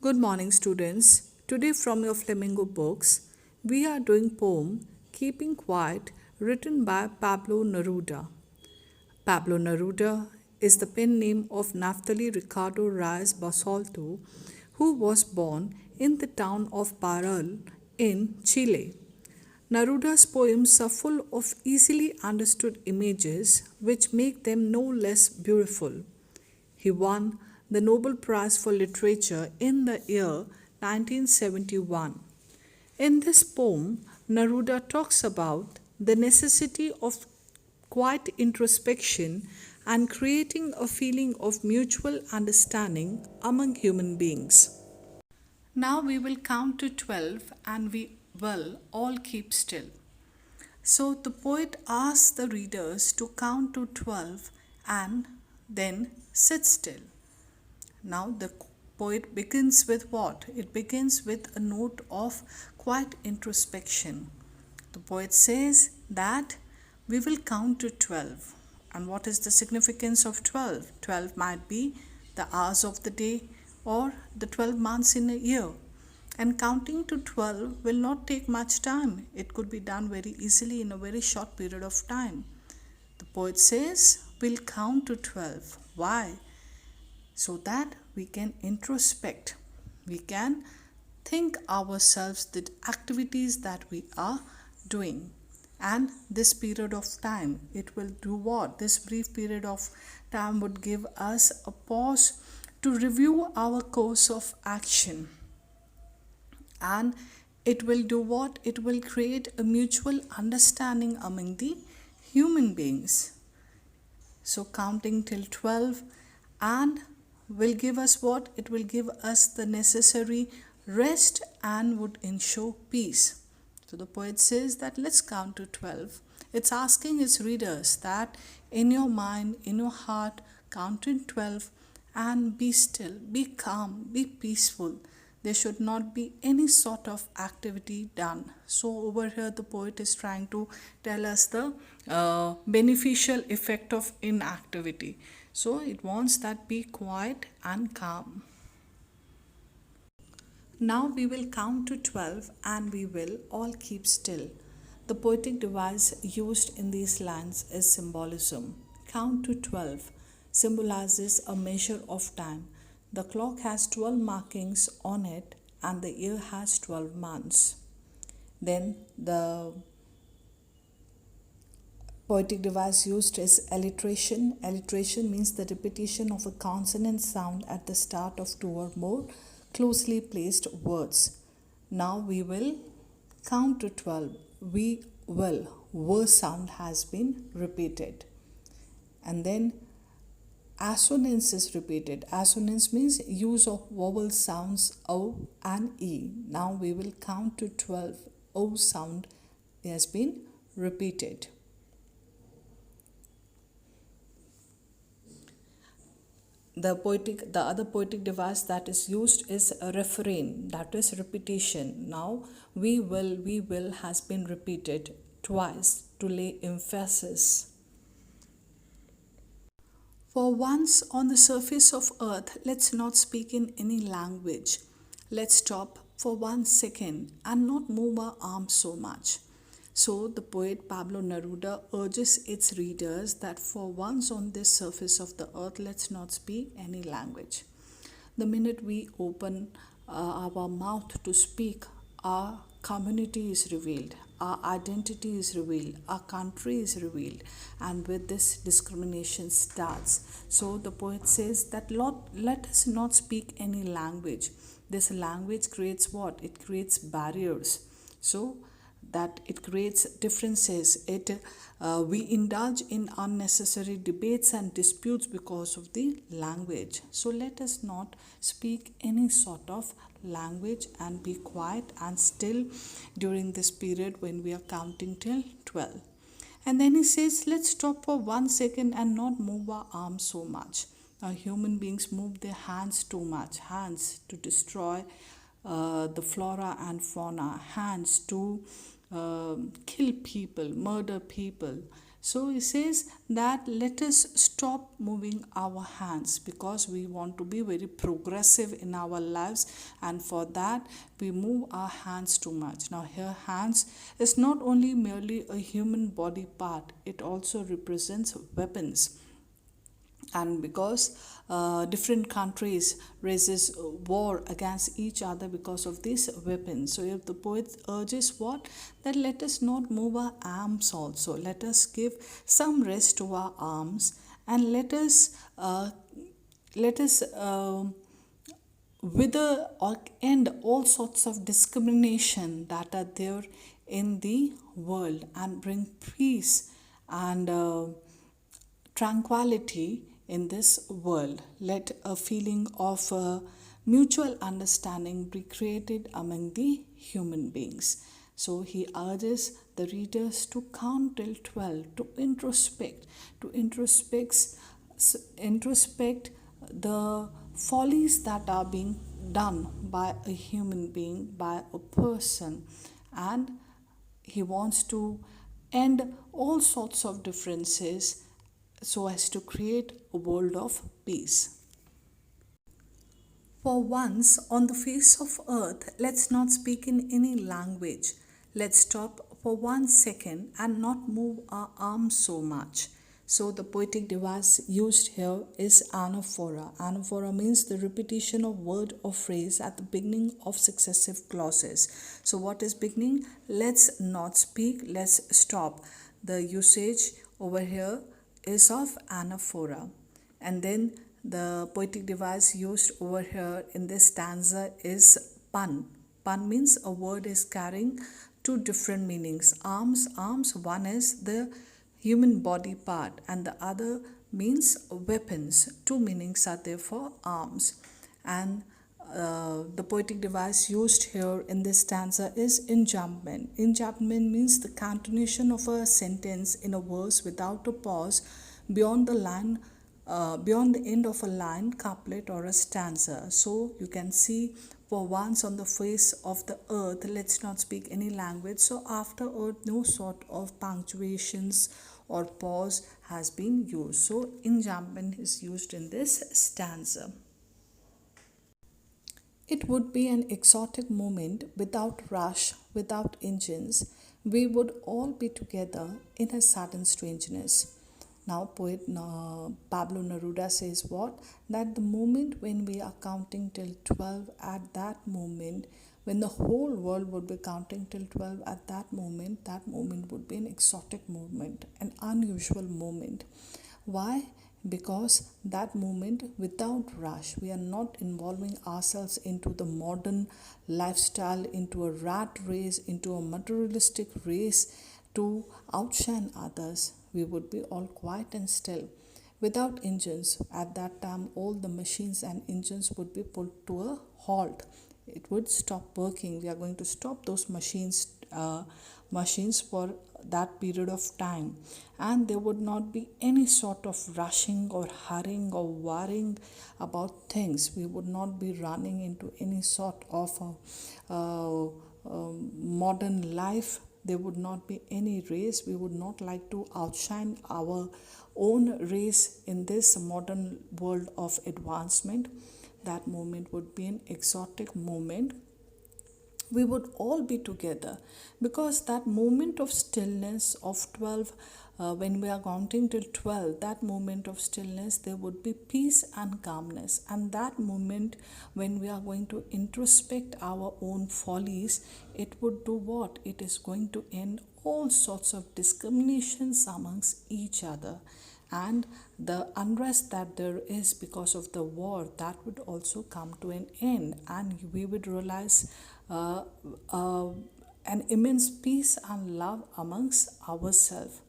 Good morning, students. Today, from your Flamingo books, we are doing poem Keeping Quiet, written by Pablo Neruda. Pablo Neruda is the pen name of Naftali Ricardo Reyes Basalto, who was born in the town of Parral in Chile. Neruda's poems are full of easily understood images which make them no less beautiful. He won the Nobel Prize for Literature in the year 1971. In this poem, Neruda talks about the necessity of quiet introspection and creating a feeling of mutual understanding among human beings. Now we will count to 12 and we will all keep still. So the poet asks the readers to count to 12 and then sit still. Now the poet begins with what? It begins with a note of quiet introspection. The poet says that we will count to 12. And what is the significance of 12? 12 might be the hours of the day or the 12 months in a year. And counting to 12 will not take much time. It could be done very easily in a very short period of time. The poet says we'll count to 12. Why? So that we can introspect. We can think ourselves the activities that we are doing. And this period of time, it will do what? This brief period of time would give us a pause to review our course of action. And it will do what? It will create a mutual understanding among the human beings. So counting till 12 and will give us what? It will give us the necessary rest and would ensure peace. So the poet says that let's count to 12. It's asking its readers that in your mind, in your heart, count to 12 and be still, be calm, be peaceful. There should not be any sort of activity done. So over here the poet is trying to tell us the beneficial effect of inactivity. So it wants that be quiet and calm. Now we will count to 12 and we will all keep still. The poetic device used in these lines is symbolism. Count to 12 symbolizes a measure of time. The clock has 12 markings on it and the year has 12 months. Then the poetic device used is alliteration. Alliteration means the repetition of a consonant sound at the start of two or more closely placed words. Now we will count to 12. We will. W sound has been repeated. And then assonance is repeated. Assonance means use of vowel sounds O and E. Now we will count to 12. O sound has been repeated. The other poetic device that is used is a refrain, that is repetition. Now we will has been repeated twice to lay emphasis. For once on the surface of earth, let's not speak in any language. Let's stop for 1 second and not move our arms so much. So the poet Pablo Neruda urges its readers that for once on this surface of the earth, let's not speak any language. The minute we open our mouth to speak, our community is revealed, our identity is revealed, our country is revealed, and with this discrimination starts. So the poet says that let us not speak any language. This language creates what? It creates barriers. So that it creates differences. We indulge in unnecessary debates and disputes because of the language. So let us not speak any sort of language and be quiet and still during this period when we are counting till 12. And then he says, let's stop for 1 second and not move our arms so much. Now human beings move their hands too much. Hands to destroy the flora and fauna. Hands to kill people, murder people. So he says that let us stop moving our hands because we want to be very progressive in our lives, and for that we move our hands too much. Now, here, hands is not only merely a human body part, it also represents weapons. And because different countries raises war against each other because of these weapons, so if the poet urges what, that let us not move our arms also, let us give some rest to our arms, and let us wither or end all sorts of discrimination that are there in the world, and bring peace and tranquility in this world. Let a feeling of mutual understanding be created among the human beings. So he urges the readers to count till 12, to introspect the follies that are being done by a human being, by a person, and he wants to end all sorts of differences so as to create a world of peace. For once on the face of earth, let's not speak in any language. Let's stop for 1 second and not move our arms so much. So the poetic device used here is anaphora. Anaphora means the repetition of word or phrase at the beginning of successive clauses. So what is beginning? Let's not speak, let's stop. The usage over here is of anaphora. And then the poetic device used over here in this stanza is pun. Pun means a word is carrying two different meanings. Arms, one is the human body part, and the other means weapons. Two meanings are there for arms. And the poetic device used here in this stanza is enjambment. Enjambment means the continuation of a sentence in a verse without a pause beyond the end of a line, couplet, or a stanza. So you can see, for once on the face of the earth, let's not speak any language. So after earth, no sort of punctuations or pause has been used. So enjambment is used in this stanza. It would be an exotic moment without rush, without engines. We would all be together in a sudden strangeness. Now, poet Pablo Neruda says what? That the moment when we are counting till 12, at that moment, when the whole world would be counting till 12, at that moment would be an exotic moment, an unusual moment. Why? Because that moment without rush, we are not involving ourselves into the modern lifestyle, into a rat race, into a materialistic race to outshine others. We would be all quiet and still. Without engines, at that time, all the machines and engines would be put to a halt. It would stop working. We are going to stop those machines for that period of time, and there would not be any sort of rushing or hurrying or worrying about things. We would not be running into any sort of modern life. There would not be any race. We would not like to outshine our own race in this modern world of advancement. That moment would be an exotic moment. We would all be together, because that moment of stillness of 12, when we are counting till 12, that moment of stillness, there would be peace and calmness. And that moment when we are going to introspect our own follies, it would do what? It is going to end all sorts of discriminations amongst each other. And the unrest that there is because of the war, that would also come to an end, and we would realize uh, uh, an immense peace and love amongst ourselves.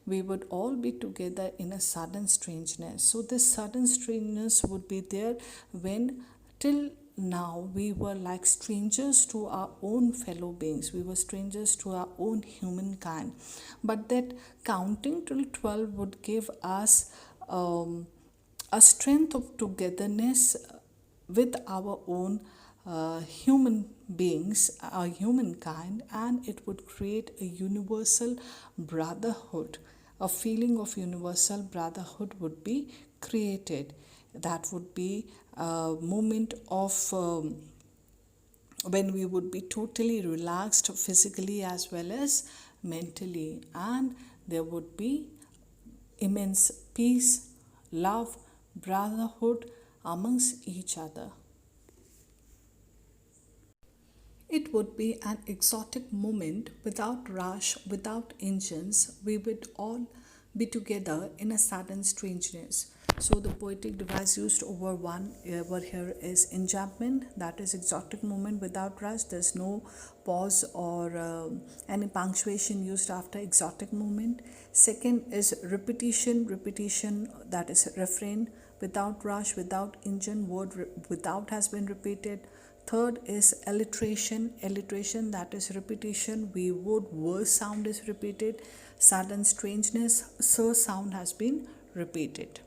We would all be together in a sudden strangeness. So this sudden strangeness would be there when till now we were like strangers to our own fellow beings. We were strangers to our own humankind. But that counting till 12 would give us a strength of togetherness with our own human beings, our humankind, and it would create a universal brotherhood, a feeling of universal brotherhood would be created. That would be a moment of when we would be totally relaxed physically as well as mentally, and there would be immense peace, love, brotherhood amongst each other. It would be an exotic moment without rush, without engines. We would all be together in a sudden strangeness. So the poetic device used over here is enjambment, that is exotic moment without rush. There's no pause or any punctuation used after exotic moment. Second is repetition, repetition, that is refrain without rush, without engine, without has been repeated. Third is alliteration, alliteration, that is repetition. We would, were sound is repeated. Sudden strangeness, so sound has been repeated.